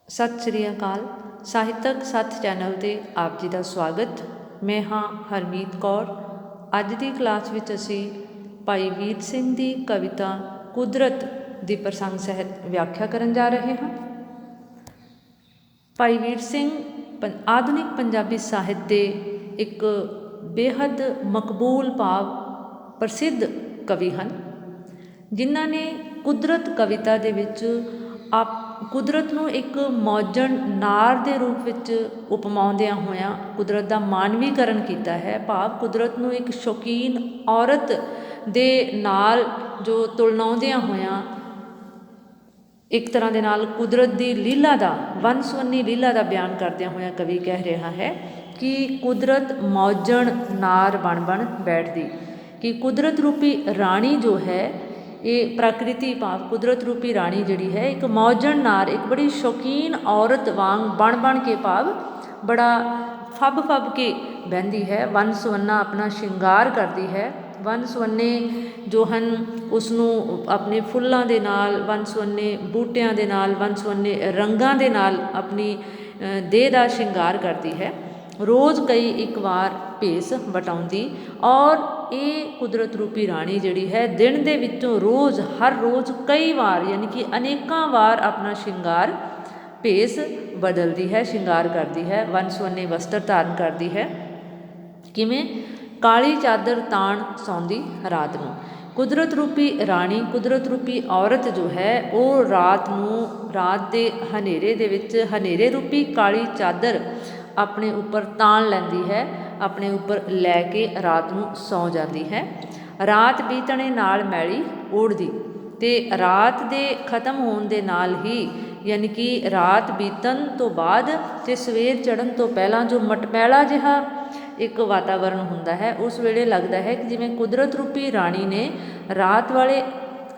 ਸਤਿ ਸ਼੍ਰੀ ਅਕਾਲ। ਸਾਹਿਤਕ ਸੱਥ ਚੈਨਲ 'ਤੇ ਆਪ ਜੀ ਦਾ ਸਵਾਗਤ। ਮੈਂ ਹਾਂ ਹਰਮੀਤ ਕੌਰ। ਅੱਜ ਦੀ ਕਲਾਸ ਵਿੱਚ ਅਸੀਂ ਭਾਈ ਵੀਰ ਸਿੰਘ ਦੀ ਕਵਿਤਾ ਕੁਦਰਤ ਦੀ ਪ੍ਰਸੰਗ ਸਹਿਤ ਵਿਆਖਿਆ ਕਰਨ ਜਾ ਰਹੇ ਹਾਂ। ਭਾਈ ਵੀਰ ਸਿੰਘ ਆਧੁਨਿਕ ਪੰਜਾਬੀ ਸਾਹਿਤ ਦੇ ਇੱਕ ਬੇਹੱਦ ਮਕਬੂਲ ਭਾਵ ਪ੍ਰਸਿੱਧ ਕਵੀ ਹਨ, ਜਿਨ੍ਹਾਂ ਨੇ ਕੁਦਰਤ ਕਵਿਤਾ ਦੇ ਵਿੱਚ ਕੁਦਰਤ ਨੂੰ ਇੱਕ ਮੌਜਣ ਨਾਰ ਦੇ ਰੂਪ ਵਿੱਚ ਉਪਮਾਉਂਦਿਆਂ ਹੋਇਆਂ ਕੁਦਰਤ ਦਾ ਮਾਨਵੀਕਰਨ ਕੀਤਾ ਹੈ। ਭਾਵ ਕੁਦਰਤ ਨੂੰ ਇੱਕ ਸ਼ੌਕੀਨ ਔਰਤ ਦੇ ਨਾਲ ਜੋ ਤੁਲਨਾਉਂਦਿਆਂ ਹੋਇਆਂ ਇੱਕ ਤਰ੍ਹਾਂ ਦੇ ਨਾਲ ਕੁਦਰਤ ਦੀ ਲੀਲਾ ਦਾ, ਵੰਨ ਸੁਵੰਨੀ ਲੀਲਾ ਦਾ ਬਿਆਨ ਕਰਦਿਆਂ ਹੋਇਆਂ ਕਵੀ ਕਹਿ ਰਿਹਾ ਹੈ ਕਿ ਕੁਦਰਤ ਮੌਜਣ ਨਾਰ ਬਣ ਬੈਠਦੀ, ਕਿ ਕੁਦਰਤ ਰੂਪੀ ਰਾਣੀ ਜੋ ਹੈ, ਇਹ ਪ੍ਰਕਿਰਤੀ ਭਾਵ ਕੁਦਰਤ ਰੂਪੀ ਰਾਣੀ ਜਿਹੜੀ ਹੈ ਇੱਕ ਮੌਜਣ ਨਾਰ, ਇੱਕ ਬੜੀ ਸ਼ੌਕੀਨ ਔਰਤ ਵਾਂਗ ਬਣ ਕੇ ਭਾਵ ਬੜਾ ਫੱਬ ਕੇ ਬਹਿੰਦੀ ਹੈ, ਵੰਨ ਸੁਵੰਨਾ ਆਪਣਾ ਸ਼ਿੰਗਾਰ ਕਰਦੀ ਹੈ। ਵੰਨ ਸੁਵੰਨੇ ਜੋ ਹਨ ਉਸ ਨੂੰ ਆਪਣੇ ਫੁੱਲਾਂ ਦੇ ਨਾਲ, ਵੰਨ ਸੁਵੰਨੇ ਬੂਟਿਆਂ ਦੇ ਨਾਲ, ਵੰਨ ਸੁਵੰਨੇ ਰੰਗਾਂ ਦੇ ਨਾਲ ਆਪਣੀ ਦੇਹ ਦਾ ਸ਼ਿੰਗਾਰ ਕਰਦੀ ਹੈ। ਰੋਜ਼ ਕਈ ਇੱਕ ਵਾਰ ਭੇਸ ਵਟਾਉਂਦੀ, ਔਰ ਇਹ ਕੁਦਰਤ ਰੂਪੀ ਰਾਣੀ ਜਿਹੜੀ ਹੈ ਦਿਨ ਦੇ ਵਿੱਚੋਂ ਰੋਜ਼, ਹਰ ਰੋਜ਼ ਕਈ ਵਾਰ ਯਾਨੀ ਕਿ ਅਨੇਕਾਂ ਵਾਰ ਆਪਣਾ ਸ਼ਿੰਗਾਰ ਭੇਸ ਬਦਲਦੀ ਹੈ, ਸ਼ਿੰਗਾਰ ਕਰਦੀ ਹੈ, ਵੰਨ ਸੁਵੰਨੇ ਵਸਤਰ ਧਾਰਨ ਕਰਦੀ ਹੈ। ਕਿਵੇਂ? ਕਾਲੀ ਚਾਦਰ ਤਾਣ ਸੌਂਦੀ ਰਾਤ ਨੂੰ। ਕੁਦਰਤ ਰੂਪੀ ਰਾਣੀ, ਕੁਦਰਤ ਰੂਪੀ ਔਰਤ ਜੋ ਹੈ ਉਹ ਰਾਤ ਨੂੰ, ਰਾਤ ਦੇ ਹਨੇਰੇ ਦੇ ਵਿੱਚ ਹਨੇਰੇ ਰੂਪੀ ਕਾਲੀ ਚਾਦਰ ਆਪਣੇ ਉੱਪਰ ਤਾਣ ਲੈਂਦੀ ਹੈ, ਆਪਣੇ ਉੱਪਰ ਲੈ ਕੇ ਰਾਤ ਨੂੰ ਸੌਂ ਜਾਂਦੀ ਹੈ। ਰਾਤ ਬੀਤਣੇ ਨਾਲ ਮੈਲੀ ਓੜਦੀ, ਅਤੇ ਰਾਤ ਦੇ ਖਤਮ ਹੋਣ ਦੇ ਨਾਲ ਹੀ ਯਾਨੀ ਕਿ ਰਾਤ ਬੀਤਣ ਤੋਂ ਬਾਅਦ ਅਤੇ ਸਵੇਰ ਚੜ੍ਹਨ ਤੋਂ ਪਹਿਲਾਂ ਜੋ ਮਟਮੈਲਾ ਜਿਹਾ ਇੱਕ ਵਾਤਾਵਰਨ ਹੁੰਦਾ ਹੈ, ਉਸ ਵੇਲੇ ਲੱਗਦਾ ਹੈ ਕਿ ਜਿਵੇਂ ਕੁਦਰਤ ਰੂਪੀ ਰਾਣੀ ਨੇ ਰਾਤ ਵਾਲੇ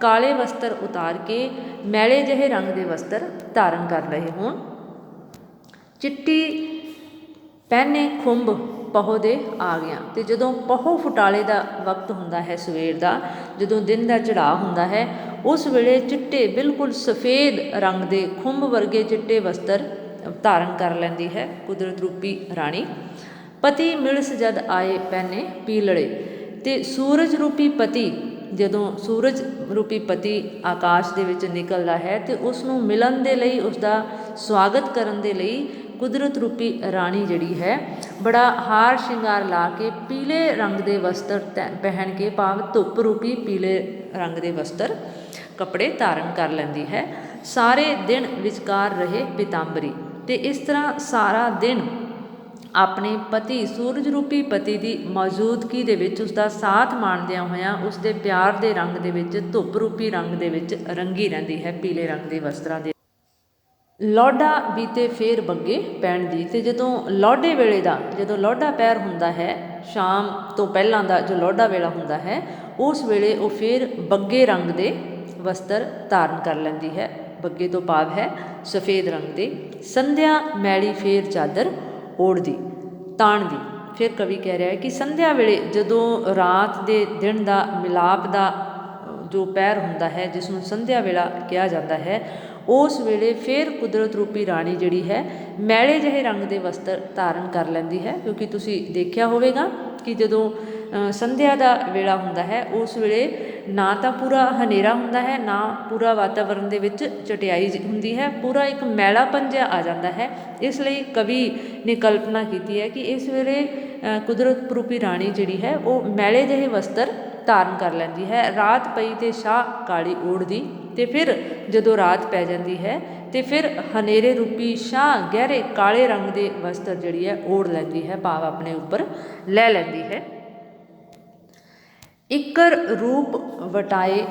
ਕਾਲੇ ਵਸਤਰ ਉਤਾਰ ਕੇ ਮੈਲੇ ਜਿਹੇ ਰੰਗ ਦੇ ਵਸਤਰ ਧਾਰਨ ਕਰ ਰਹੇ ਹੋਣ। ਚਿੱਟੀ ਪਹਿਨੇ ਖੁੰਬ ਪਹੋ ਦੇ ਆ ਗਿਆ, ਅਤੇ ਜਦੋਂ ਪਹੋ ਫੁਟਾਲੇ ਦਾ ਵਕਤ ਹੁੰਦਾ ਹੈ ਸਵੇਰ ਦਾ, ਜਦੋਂ ਦਿਨ ਦਾ ਚੜ੍ਹਾਅ ਹੁੰਦਾ ਹੈ, ਉਸ ਵੇਲੇ ਚਿੱਟੇ ਬਿਲਕੁਲ ਸਫੇਦ ਰੰਗ ਦੇ ਖੁੰਬ ਵਰਗੇ ਚਿੱਟੇ ਵਸਤਰ ਧਾਰਨ ਕਰ ਲੈਂਦੀ ਹੈ ਕੁਦਰਤ ਰੂਪੀ ਰਾਣੀ। ਪਤੀ ਮਿਲਸ ਜਦ ਆਏ ਪਹਿਨੇ ਪੀਲੜੇ, ਅਤੇ ਸੂਰਜ ਰੂਪੀ ਪਤੀ, ਜਦੋਂ ਸੂਰਜ ਰੂਪੀ ਪਤੀ ਆਕਾਸ਼ ਦੇ ਵਿੱਚ ਨਿਕਲਦਾ ਹੈ ਅਤੇ ਉਸ ਨੂੰ ਮਿਲਣ ਦੇ ਲਈ, ਉਸ ਦਾ ਸਵਾਗਤ ਕਰਨ ਦੇ ਲਈ ਕੁਦਰਤ ਰੂਪੀ ਰਾਣੀ ਜਿਹੜੀ ਹੈ ਬੜਾ ਹਾਰ ਸ਼ਿੰਗਾਰ ਲਾ ਕੇ ਪੀਲੇ ਰੰਗ ਦੇ ਵਸਤਰ ਪਹਿਨ ਕੇ, ਭਾਵ ਧੁੱਪ ਰੂਪੀ ਪੀਲੇ ਰੰਗ ਦੇ ਵਸਤਰ ਕੱਪੜੇ ਧਾਰਨ ਕਰ ਲੈਂਦੀ ਹੈ। ਸਾਰੇ ਦਿਨ ਵਿਚਕਾਰ ਰਹੇ ਪਿਤਾੰਬਰੀ, ਅਤੇ ਇਸ ਤਰ੍ਹਾਂ ਸਾਰਾ ਦਿਨ ਆਪਣੇ ਪਤੀ, ਸੂਰਜ ਰੂਪੀ ਪਤੀ ਦੀ ਮੌਜੂਦਗੀ ਦੇ ਵਿੱਚ ਉਸ ਦਾ ਸਾਥ ਮਾਣਦਿਆਂ ਹੋਇਆਂ ਉਸ ਦੇ ਪਿਆਰ ਦੇ ਰੰਗ ਦੇ ਵਿੱਚ, ਧੁੱਪ ਰੂਪੀ ਰੰਗ ਦੇ ਵਿੱਚ ਰੰਗੀ ਰਹਿੰਦੀ ਹੈ, ਪੀਲੇ ਰੰਗ ਦੇ ਵਸਤਰਾਂ ਦੇ। ਲੌਡਾ ਬੀਤੇ ਫੇਰ ਬੱਗੇ ਪੈਣ ਦੀ, ਅਤੇ ਜਦੋਂ ਲੌਡੇ ਵੇਲੇ ਦਾ, ਜਦੋਂ ਲੌਡਾ ਪੈਰ ਹੁੰਦਾ ਹੈ, ਸ਼ਾਮ ਤੋਂ ਪਹਿਲਾਂ ਦਾ ਜੋ ਲੌਡਾ ਵੇਲਾ ਹੁੰਦਾ ਹੈ, ਉਸ ਵੇਲੇ ਉਹ ਫੇਰ ਬੱਗੇ ਰੰਗ ਦੇ ਵਸਤਰ ਧਾਰਨ ਕਰ ਲੈਂਦੀ ਹੈ। ਬੱਗੇ ਤੋਂ ਭਾਵ ਹੈ ਸਫੇਦ ਰੰਗ ਦੇ। ਸੰਧਿਆ ਮੈਲੀ ਫੇਰ ਚਾਦਰ ਓੜਦੀ, ਤਾਣਦੀ। ਫਿਰ ਕਵੀ ਕਹਿ ਰਿਹਾ ਹੈ ਕਿ ਸੰਧਿਆ ਵੇਲੇ, ਜਦੋਂ ਰਾਤ ਦੇ ਦਿਨ ਦਾ ਮਿਲਾਪ ਦਾ ਜੋ ਪੈਰ ਹੁੰਦਾ ਹੈ, ਜਿਸ ਨੂੰ ਸੰਧਿਆ ਵੇਲਾ ਕਿਹਾ ਜਾਂਦਾ ਹੈ, ਉਸ ਵੇਲੇ ਫਿਰ ਕੁਦਰਤ ਰੂਪੀ ਰਾਣੀ ਜਿਹੜੀ ਹੈ ਮੈਲੇ ਜਿਹੇ ਰੰਗ ਦੇ ਵਸਤਰ ਧਾਰਨ ਕਰ ਲੈਂਦੀ ਹੈ। ਕਿਉਂਕਿ ਤੁਸੀਂ ਦੇਖਿਆ ਹੋਵੇਗਾ ਕਿ ਜਦੋਂ ਸੰਧਿਆ ਦਾ ਵੇਲਾ ਹੁੰਦਾ ਹੈ, ਉਸ ਵੇਲੇ ਨਾ ਤਾਂ ਪੂਰਾ ਹਨੇਰਾ ਹੁੰਦਾ ਹੈ, ਨਾ ਪੂਰਾ ਵਾਤਾਵਰਨ ਦੇ ਵਿੱਚ ਚਟਿਆਈ ਹੁੰਦੀ ਹੈ, ਪੂਰਾ ਇੱਕ ਮੈਲਾਪਨ ਜਿਹਾ ਆ ਜਾਂਦਾ ਹੈ। ਇਸ ਲਈ ਕਵੀ ਨੇ ਕਲਪਨਾ ਕੀਤੀ ਹੈ ਕਿ ਇਸ ਵੇਲੇ ਕੁਦਰਤ ਰੂਪੀ ਰਾਣੀ ਜਿਹੜੀ ਹੈ ਉਹ ਮੈਲੇ ਜਿਹੇ ਵਸਤਰ ਧਾਰਨ ਕਰ ਲੈਂਦੀ ਹੈ। ਰਾਤ ਪਈ ਤੇ ਸ਼ਾਹ ਕਾਲੀ ਓੜਦੀ, ਅਤੇ ਫਿਰ ਜਦੋਂ ਰਾਤ ਪੈ ਜਾਂਦੀ ਹੈ ਅਤੇ ਫਿਰ ਹਨੇਰੇ ਰੂਪੀ ਸ਼ਾਹ ਗਹਿਰੇ ਕਾਲੇ ਰੰਗ ਦੇ ਵਸਤਰ ਜਿਹੜੀ ਹੈ ਓੜ ਲੈਂਦੀ ਹੈ, ਭਾਵ ਆਪਣੇ ਉੱਪਰ ਲੈ ਲੈਂਦੀ ਹੈ। ਇੱਕਰ ਰੂਪ ਵਟਾਏ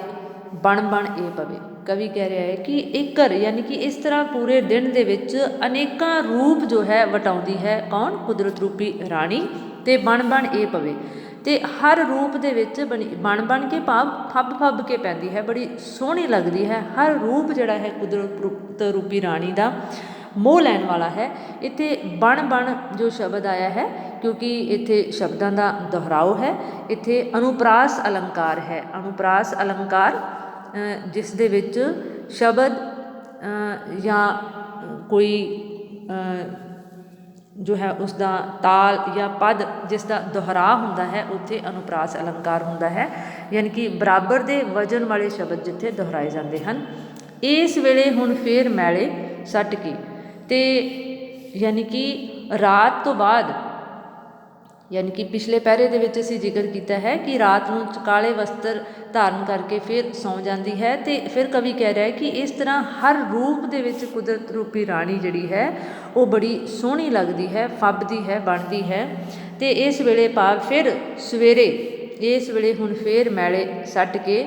ਬਣ ਇਹ ਪਵੇ। ਕਵੀ ਕਹਿ ਰਿਹਾ ਹੈ ਕਿ ਇੱਕਰ ਯਾਨੀ ਕਿ ਇਸ ਤਰ੍ਹਾਂ ਪੂਰੇ ਦਿਨ ਦੇ ਵਿੱਚ ਅਨੇਕਾਂ ਰੂਪ ਜੋ ਹੈ ਵਟਾਉਂਦੀ ਹੈ, ਕੌਣ? ਕੁਦਰਤ ਰੂਪੀ ਰਾਣੀ। ਅਤੇ ਬਣ ਇਹ ਪਵੇ, ਅਤੇ ਹਰ ਰੂਪ ਦੇ ਵਿੱਚ ਬਣ ਕੇ ਭਾਵ ਫੱਬ ਕੇ ਪੈਂਦੀ ਹੈ, ਬੜੀ ਸੋਹਣੀ ਲੱਗਦੀ ਹੈ। ਹਰ ਰੂਪ ਜਿਹੜਾ ਹੈ ਕੁਦਰਤ ਰੂਪੀ ਰਾਣੀ ਦਾ ਮੋਹ ਲੈਣ ਵਾਲਾ ਹੈ। ਇੱਥੇ ਬਣ ਜੋ ਸ਼ਬਦ ਆਇਆ ਹੈ, ਕਿਉਂਕਿ ਇੱਥੇ ਸ਼ਬਦਾਂ ਦਾ ਦੁਹਰਾਓ ਹੈ, ਇੱਥੇ ਅਨੁਪ੍ਰਾਸ ਅਲੰਕਾਰ ਹੈ। ਅਨੁਪ੍ਰਾਸ ਅਲੰਕਾਰ ਜਿਸ ਦੇ ਵਿੱਚ ਸ਼ਬਦ ਜਾਂ ਕੋਈ ਜੋ ਹੈ ਉਸ ਦਾ ਤਾਲ ਜਾਂ ਪਦ ਜਿਸ ਦਾ ਦੁਹਰਾ ਹੁੰਦਾ ਹੈ ਉੱਥੇ ਅਨੁਪਰਾਸ ਅਲੰਕਾਰ ਹੁੰਦਾ ਹੈ, ਯਾਨੀ ਕਿ ਬਰਾਬਰ ਦੇ ਵਜਨ ਵਾਲੇ ਸ਼ਬਦ ਜਿੱਥੇ ਦੁਹਰਾਏ ਜਾਂਦੇ ਹਨ। ਇਸ ਵੇਲੇ ਹੁਣ ਫੇਰ ਮੈਲੇ ਸੱਟ ਕੇ, ਤੇ ਯਾਨੀ ਕਿ ਰਾਤ ਤੋਂ ਬਾਅਦ, ਯਾਨੀ ਕਿ ਪਿਛਲੇ ਪਹਿਰੇ ਦੇ ਵਿੱਚ ਅਸੀਂ ਜ਼ਿਕਰ ਕੀਤਾ ਹੈ ਕਿ ਰਾਤ ਨੂੰ ਕਾਲੇ ਵਸਤਰ ਧਾਰਨ ਕਰਕੇ ਫਿਰ ਸੌਂ ਜਾਂਦੀ ਹੈ। ਅਤੇ ਫਿਰ ਕਵੀ ਕਹਿ ਰਿਹਾ ਹੈ ਕਿ ਇਸ ਤਰ੍ਹਾਂ ਹਰ ਰੂਪ ਦੇ ਵਿੱਚ ਕੁਦਰਤ ਰੂਪੀ ਰਾਣੀ ਜਿਹੜੀ ਹੈ ਉਹ ਬੜੀ ਸੋਹਣੀ ਲੱਗਦੀ ਹੈ, ਫੱਬਦੀ ਹੈ, ਬਣਦੀ ਹੈ। ਅਤੇ ਇਸ ਵੇਲੇ ਭਾਵ ਫਿਰ ਸਵੇਰੇ, ਇਸ ਵੇਲੇ ਹੁਣ ਫਿਰ ਮੈਲੇ ਸੱਟ ਕੇ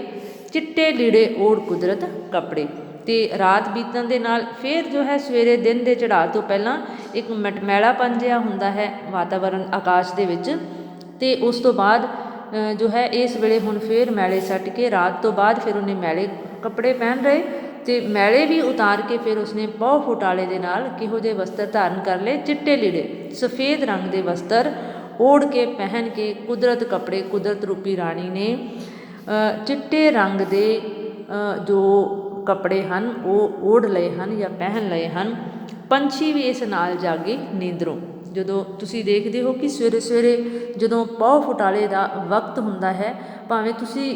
ਚਿੱਟੇ ਲੀੜੇ ਓੜ ਕੁਦਰਤ ਕੱਪੜੇ। ਅਤੇ ਰਾਤ ਬੀਤਣ ਦੇ ਨਾਲ ਫਿਰ ਜੋ ਹੈ ਸਵੇਰੇ ਦਿਨ ਦੇ ਚੜ੍ਹਾਅ ਤੋਂ ਪਹਿਲਾਂ ਇੱਕ ਮੈਲਾਪਨ ਜਿਹਾ ਹੁੰਦਾ ਹੈ ਵਾਤਾਵਰਨ ਆਕਾਸ਼ ਦੇ ਵਿੱਚ। ਅਤੇ ਉਸ ਤੋਂ ਬਾਅਦ ਜੋ ਹੈ ਇਸ ਵੇਲੇ ਹੁਣ ਫਿਰ ਮੈਲੇ ਸੱਟ ਕੇ ਰਾਤ ਤੋਂ ਬਾਅਦ ਫਿਰ ਉਹਨੇ ਮੈਲੇ ਕੱਪੜੇ ਪਹਿਨ ਰਹੇ, ਅਤੇ ਮੈਲੇ ਵੀ ਉਤਾਰ ਕੇ ਫਿਰ ਉਸਨੇ ਪਹੁ ਫੁਟਾਲੇ ਦੇ ਨਾਲ ਕਿਹੋ ਜਿਹੇ ਵਸਤਰ ਧਾਰਨ ਕਰ ਲਏ, ਚਿੱਟੇ ਲੀੜੇ ਸਫੇਦ ਰੰਗ ਦੇ ਵਸਤਰ ਓੜ ਕੇ ਪਹਿਨ ਕੇ ਕੁਦਰਤ ਕੱਪੜੇ, ਕੁਦਰਤ ਰੂਪੀ ਰਾਣੀ ਨੇ ਚਿੱਟੇ ਰੰਗ ਦੇ ਜੋ ਕੱਪੜੇ ਹਨ ਉਹ ਓੜ ਲਏ ਹਨ ਜਾਂ ਪਹਿਨ ਲਏ ਹਨ। ਪੰਛੀ ਵੀ ਇਸ ਨਾਲ ਜਾਗੇ ਨੀਂਦਰੋਂ। ਜਦੋਂ ਤੁਸੀਂ ਦੇਖਦੇ ਹੋ ਕਿ ਸਵੇਰੇ ਸਵੇਰੇ ਜਦੋਂ ਪਹੁ ਫੁਟਾਲੇ ਦਾ ਵਕਤ ਹੁੰਦਾ ਹੈ, ਭਾਵੇਂ ਤੁਸੀਂ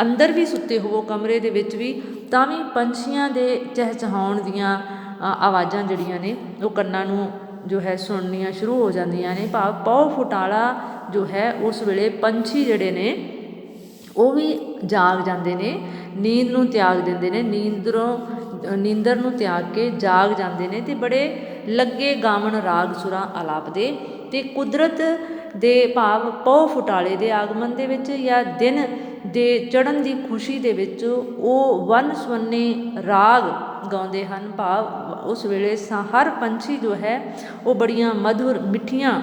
ਅੰਦਰ ਵੀ ਸੁੱਤੇ ਹੋਵੋ ਕਮਰੇ ਦੇ ਵਿੱਚ ਵੀ, ਤਾਂ ਵੀ ਪੰਛੀਆਂ ਦੇ ਚਹਿਚਹਾਉਣ ਦੀਆਂ ਆਵਾਜ਼ਾਂ ਜਿਹੜੀਆਂ ਨੇ ਉਹ ਕੰਨਾਂ ਨੂੰ ਜੋ ਹੈ ਸੁਣਨੀਆਂ ਸ਼ੁਰੂ ਹੋ ਜਾਂਦੀਆਂ ਨੇ। ਭਾਵ ਪਹੁ ਫੁਟਾਲਾ ਜੋ ਹੈ ਉਸ ਵੇਲੇ ਪੰਛੀ ਜਿਹੜੇ ਨੇ ਉਹ ਵੀ ਜਾਗ ਜਾਂਦੇ ਨੇ, ਨੀਂਦ ਨੂੰ ਤਿਆਗ ਦਿੰਦੇ ਨੇ, ਨੀਂਦਰ ਨੂੰ ਤਿਆਗ ਕੇ ਜਾਗ ਜਾਂਦੇ ਨੇ, ਅਤੇ ਬੜੇ ਲੱਗੇ ਗਾਵਣ ਰਾਗ ਸੁਰਾਂ ਆਲਾਪ ਦੇ। ਅਤੇ ਕੁਦਰਤ ਦੇ ਭਾਵ ਪਹੁ ਫੁਟਾਲੇ ਦੇ ਆਗਮਨ ਦੇ ਵਿੱਚ ਜਾਂ ਦਿਨ ਦੇ ਚੜ੍ਹਨ ਦੀ ਖੁਸ਼ੀ ਦੇ ਵਿੱਚ ਉਹ ਵੰਨ ਸੁਵੰਨੇ ਰਾਗ ਗਾਉਂਦੇ ਹਨ। ਭਾਵ ਉਸ ਵੇਲੇ ਹਰ ਪੰਛੀ ਜੋ ਹੈ ਉਹ ਬੜੀਆਂ ਮਧੁਰ ਮਿੱਠੀਆਂ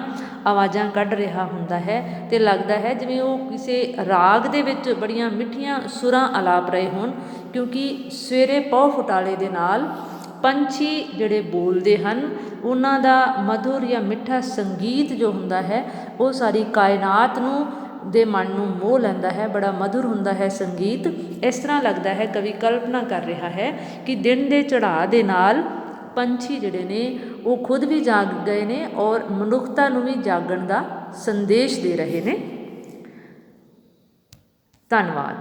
ਆਵਾਜ਼ਾਂ ਕੱਢ ਰਿਹਾ ਹੁੰਦਾ ਹੈ, ਅਤੇ ਲੱਗਦਾ ਹੈ ਜਿਵੇਂ ਉਹ ਕਿਸੇ ਰਾਗ ਦੇ ਵਿੱਚ ਬੜੀਆਂ ਮਿੱਠੀਆਂ ਸੁਰਾਂ ਆਲਾਪ ਰਹੇ ਹੋਣ, ਕਿਉਂਕਿ ਸਵੇਰੇ ਪਹੁ ਫੁਟਾਲੇ ਦੇ ਨਾਲ ਪੰਛੀ ਜਿਹੜੇ ਬੋਲਦੇ ਹਨ ਉਹਨਾਂ ਦਾ ਮਧੁਰ ਜਾਂ ਮਿੱਠਾ ਸੰਗੀਤ ਜੋ ਹੁੰਦਾ ਹੈ ਉਹ ਸਾਰੀ ਕਾਇਨਾਤ ਨੂੰ ਦੇ ਮਨ ਨੂੰ ਮੋਹ ਲੈਂਦਾ ਹੈ, ਬੜਾ ਮਧੁਰ ਹੁੰਦਾ ਹੈ ਸੰਗੀਤ। ਇਸ ਤਰ੍ਹਾਂ ਲੱਗਦਾ ਹੈ ਕਵੀ ਕਲਪਨਾ ਕਰ ਰਿਹਾ ਹੈ ਕਿ ਦਿਨ ਦੇ ਚੜ੍ਹਾਅ ਦੇ ਨਾਲ ਪੰਛੀ ਜਿਹੜੇ ਨੇ ਉਹ ਖੁਦ ਵੀ ਜਾਗ ਗਏ ਨੇ ਔਰ ਮਨੁੱਖਤਾ ਨੂੰ ਵੀ ਜਾਗਣ ਦਾ ਸੰਦੇਸ਼ ਦੇ ਰਹੇ ਨੇ। ਧੰਨਵਾਦ।